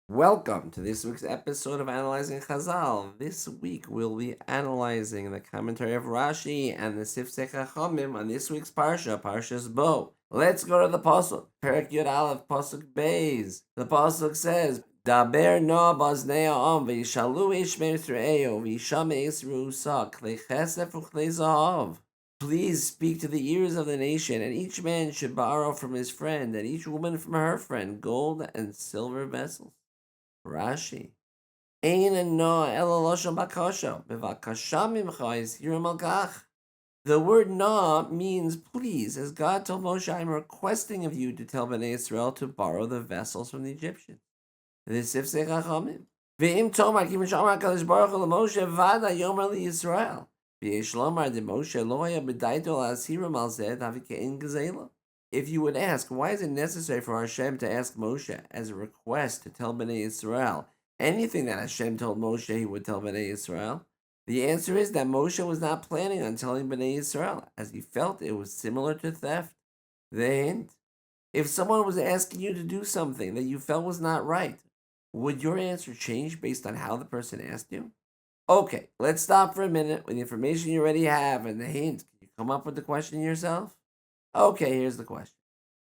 Welcome to this week's episode of Analyzing Chazal. This week we'll be analyzing the commentary of Rashi and the Sifsei Chachamim on this week's Parsha, Parsha's Bo. Let's go to the Pasuk. Perek Yud Aleph, Pasuk Beis. The Pasuk says, Daber no baznei ha'am v'yishalu ish me'yisrael v'yisham e'yisru usa klei chesef u'klei zahav. Please speak to the ears of the nation, and each man should borrow from his friend, and each woman from her friend, gold and silver vessels. Rashi. Ein no ela lashon bakasha. Bevakasha mimcha yizhirim al kach. The word na means please, as God told Moshe, I'm requesting of you to tell Bnei Israel to borrow the vessels from the Egyptians. This Sifsei Chachamim. Ve'im tomar kivin shamar HaKadosh Baruch Hu LaMoshe vada yomer liYisrael. V'yesh lomar de Moshe lo haya b'daito la'asirim al zeh davi ke'en gezela. If you would ask, why is it necessary for Hashem to ask Moshe as a request to tell Bnei Israel anything that Hashem told Moshe he would tell Bnei Israel? The answer is that Moshe was not planning on telling Bnei Israel, as he felt it was similar to theft. The hint: if someone was asking you to do something that you felt was not right, would your answer change based on how the person asked you? Okay, let's stop for a minute with the information you already have and the hint. Can you come up with the question yourself? Okay, here's the question.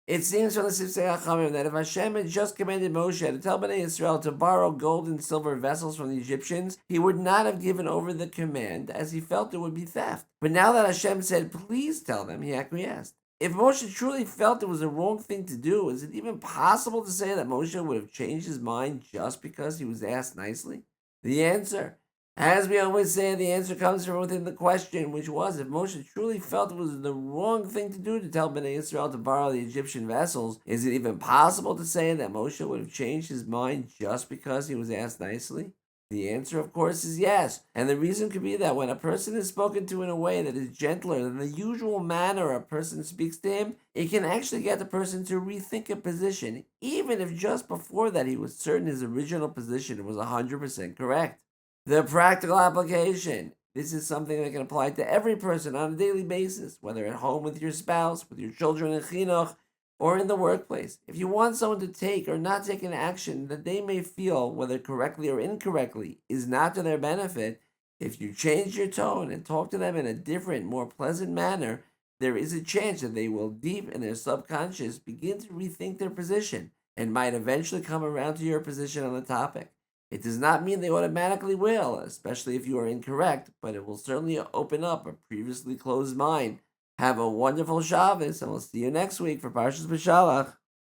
It seems from the Sifsei Chachamim that if Hashem had just commanded Moshe to tell Bnei Israel to borrow gold and silver vessels from the Egyptians, he would not have given over the command, as he felt it would be theft. But now that Hashem said, please tell them, he acquiesced. If Moshe truly felt it was the wrong thing to do, is it even possible to say that Moshe would have changed his mind just because he was asked nicely? The answer: as we always say, the answer comes from within the question, which was, if Moshe truly felt it was the wrong thing to do to tell Bnei Israel to borrow the Egyptian vessels, is it even possible to say that Moshe would have changed his mind just because he was asked nicely? The answer, of course, is yes. And the reason could be that when a person is spoken to in a way that is gentler than the usual manner a person speaks to him, it can actually get the person to rethink a position, even if just before that he was certain his original position was 100% correct. The practical application. This is something that can apply to every person on a daily basis, whether at home with your spouse, with your children in chinuch, or in the workplace. If you want someone to take or not take an action that they may feel, whether correctly or incorrectly, is not to their benefit, if you change your tone and talk to them in a different, more pleasant manner, there is a chance that they will, deep in their subconscious, begin to rethink their position and might eventually come around to your position on the topic. It does not mean they automatically will, especially if you are incorrect, but it will certainly open up a previously closed mind. Have a wonderful Shabbos, and we'll see you next week for Parshas B'Shalach.